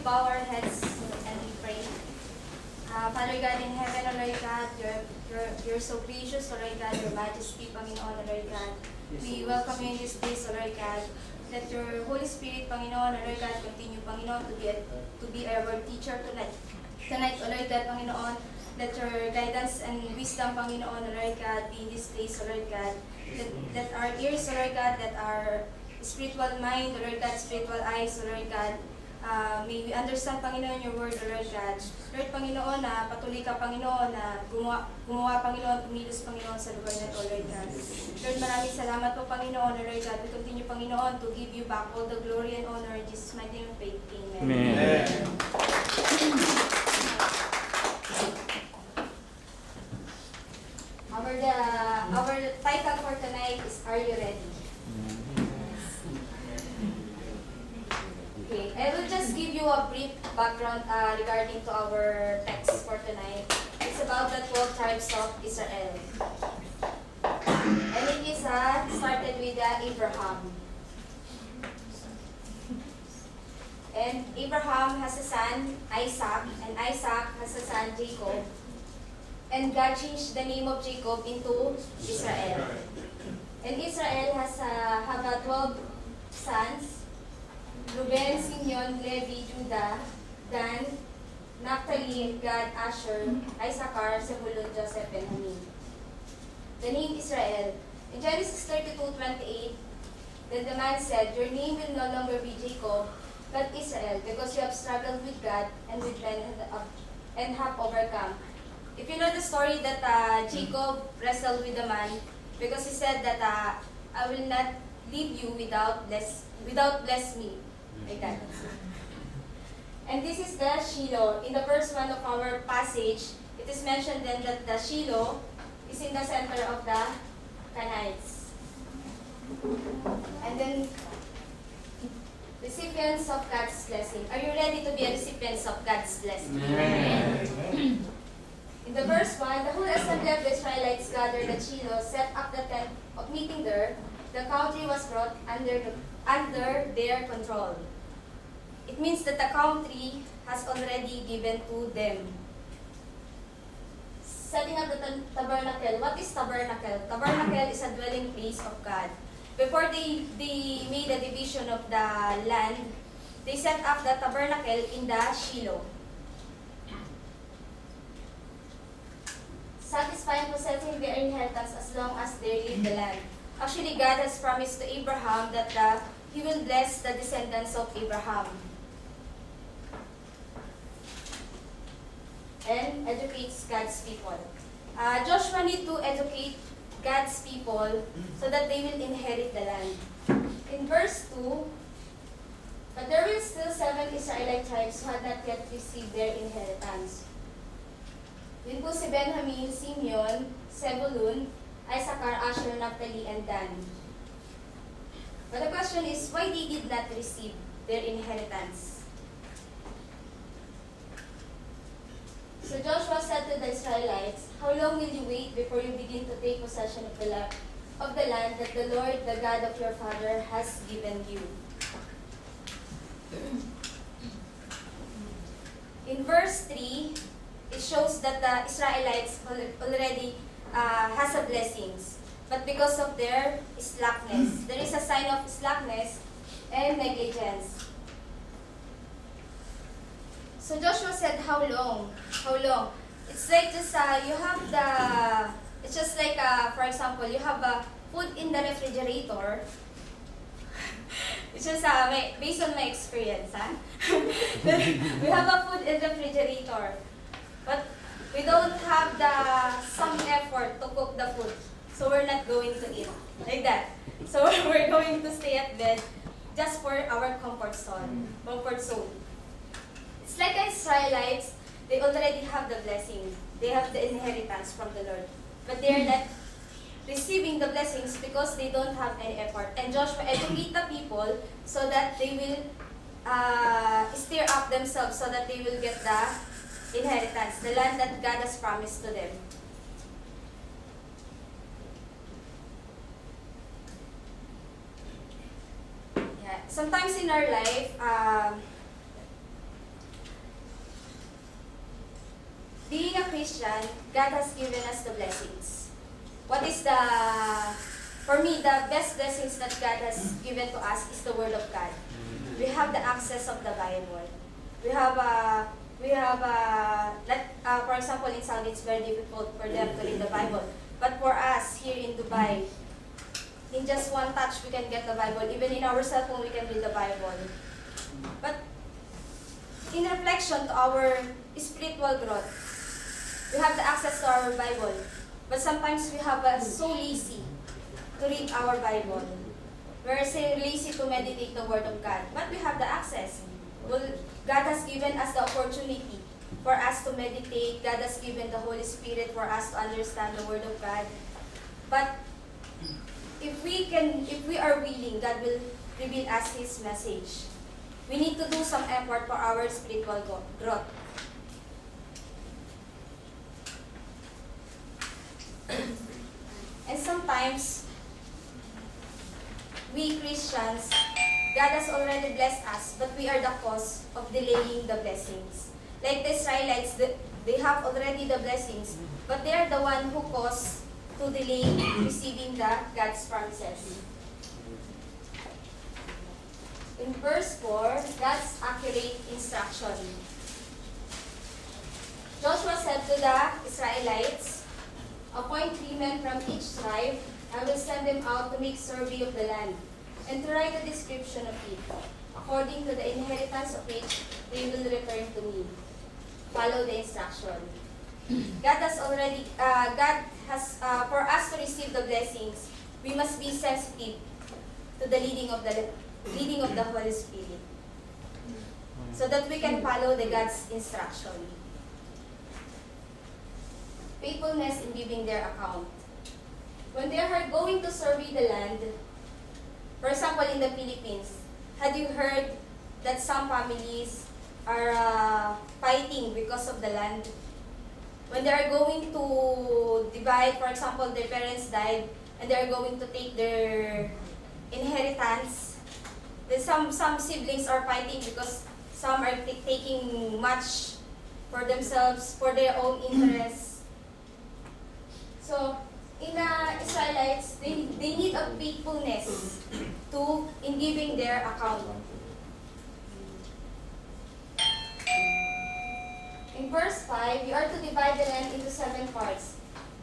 bow our heads and we pray. Father God in heaven, O Lord God, you're so gracious, O Lord God, your majesty, Panginoon, O Lord God. We welcome you in this place, O Lord God. Let your Holy Spirit, Panginoon, O Lord God, continue, Panginoon, to be our teacher tonight. Tonight, O Lord God, Panginoon, let your guidance and wisdom, Panginoon, O Lord God, be in this place, O Lord God. Let our ears, O Lord God, let our spiritual mind, O Lord God, spiritual eyes, O Lord God, may we understand, Panginoon, your word, O Lord God. Lord, Panginoon, na patuloy ka, Panginoon, na gumawa, Panginoon, kumilos, Panginoon, sa lugar na ito, Lord God. Lord, maraming salamat po, Panginoon, O Lord God. We continue, Panginoon, to give you back all the glory and honor in Jesus' mighty name of faith. Amen. Amen. Our title for tonight is Are You Ready? Okay, I will just give you a brief background regarding to our text for tonight. It's about the 12 tribes of Israel. And it is started with Abraham. And Abraham has a son, Isaac, and Isaac has a son, Jacob. And God changed the name of Jacob into Israel. And Israel has have 12 sons: Reuben, Simeon, Levi, Judah, Dan, Naphtali, Gad, Asher, Issachar, Zebulun, Joseph, and Benjamin. The name Israel. In Genesis 32:28, then the man said, "Your name will no longer be Jacob, but Israel, because you have struggled with God and with men and have overcome." If you know the story that Jacob wrestled with the man, because he said that I will not leave you without bless me. Like that. And this is the Shiloh. In the first one of our passage, it is mentioned then that the Shiloh is in the center of the Canaanites. And then, recipients of God's blessing. Are you ready to be a recipients of God's blessing? Amen. In the verse 1, the whole assembly of the Israelites gathered at Shiloh, set up the tent of meeting there. The country was brought under their control. It means that the country has already given to them. Setting up the tabernacle. What is tabernacle? Tabernacle is a dwelling place of God. Before they made a division of the land, they set up the tabernacle in the Shiloh. Satisfying possessing their inheritance as long as they leave the land. Actually, God has promised to Abraham that He will bless the descendants of Abraham and educates God's people. Joshua need to educate God's people so that they will inherit the land. In verse 2, but there were still 7 Israelite tribes who had not yet received their inheritance. Yun po si Benjamin, Simeon, Zebulun, Issachar, Asher, Naphtali, and Dan. But the question is, why they did not receive their inheritance? So Joshua said to the Israelites, "How long will you wait before you begin to take possession of the land that the Lord, the God of your father, has given you?" In verse 3, it shows that the Israelites already has a blessings. But because of their slackness, there is a sign of slackness and negligence. So Joshua said, how long? How long? It's like just, it's just like, for example, you have food in the refrigerator. It's just based on my experience, we have a food in the refrigerator. But we don't have some effort to cook the food. So we're not going to eat. Like that. So we're going to stay at bed just for our comfort zone. It's like the Israelites, they already have the blessing. They have the inheritance from the Lord. But they're not receiving the blessings because they don't have any effort. And Joshua educate the people so that they will stir up themselves so that they will get the inheritance, the land that God has promised to them. Sometimes in our life, Christian, God has given us the blessings. What is for me, the best blessings that God has given to us is the Word of God. We have the access of the Bible. We have for example, in Saudi, it's very difficult for them to read the Bible. But for us here in Dubai, in just one touch, we can get the Bible. Even in our cell phone, we can read the Bible. But in reflection to our spiritual growth, we have the access to our Bible. But sometimes we have so lazy to read our Bible. We're so lazy to meditate the Word of God. But we have the access. Well, God has given us the opportunity for us to meditate. God has given the Holy Spirit for us to understand the Word of God. But if we are willing, God will reveal us His message. We need to do some effort for our spiritual growth. And sometimes, we Christians, God has already blessed us, but we are the cause of delaying the blessings. Like the Israelites, they have already the blessings, but they are the one who caused to delay receiving God's promises. In verse 4, God's accurate instruction. Joshua said to the Israelites, "Appoint 3 men from each tribe. I will send them out to make survey of the land, and to write a description of it, according to the inheritance of which they will return to me." Follow the instruction. God has for us to receive the blessings, we must be sensitive to the leading of the Holy Spirit, so that we can follow the God's instruction. Faithfulness in giving their account. When they are going to survey the land, for example, in the Philippines, had you heard that some families are fighting because of the land? When they are going to divide, for example, their parents died, and they are going to take their inheritance, then some siblings are fighting because some are taking much for themselves, for their own interests. So, in the Israelites, they need a faithfulness in giving their account. In verse 5, we are to divide the land into 7 parts.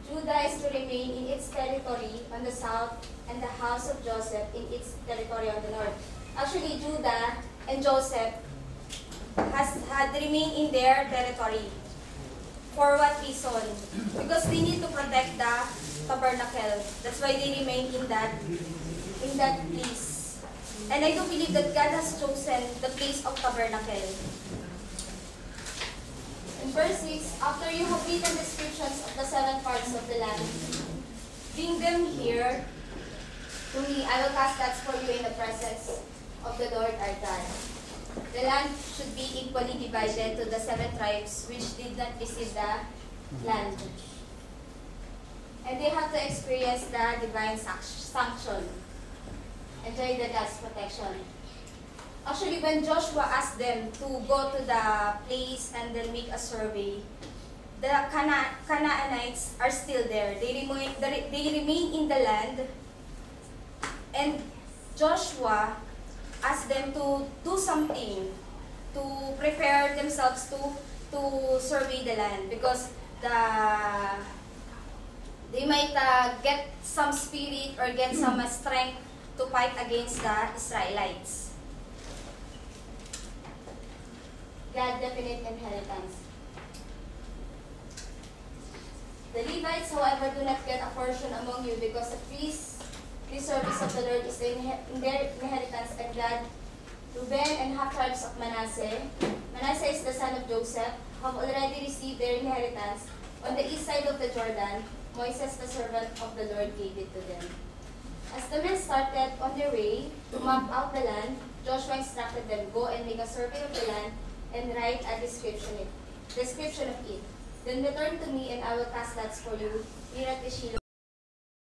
Judah is to remain in its territory on the south, and the house of Joseph in its territory on the north. Actually, Judah and Joseph had remained in their territory. For what reason? Because they need to protect the tabernacle. That's why they remain in that place. And I do believe that God has chosen the place of tabernacle. In verse 6, after you have written descriptions of the 7 parts of the land, bring them here to me. I will cast lots for you in the presence of the Lord our God. The land should be equally divided to the 7 tribes which did not receive the land. And they have to experience the divine sanction. Enjoy the God's protection. Actually, when Joshua asked them to go to the place and then make a survey, the Canaanites are still there. They remain in the land, and Joshua asked them to do something to prepare themselves to survey the land, because they might get some spirit or get some strength to fight against the Israelites. God definite inheritance. The Levites, however, do not get a portion among you, because the priestly service of the Lord is in their inheritance, and God, Reuben and half tribes of Manasseh. Manasseh is the son of Joseph, have already received their inheritance on the east side of the Jordan. Moses, the servant of the Lord, gave it to them. As the men started on their way to map out the land, Joshua instructed them, "Go and make a survey of the land and write a description of it. Then return to me, and I will cast lots for you near at the Shiloh."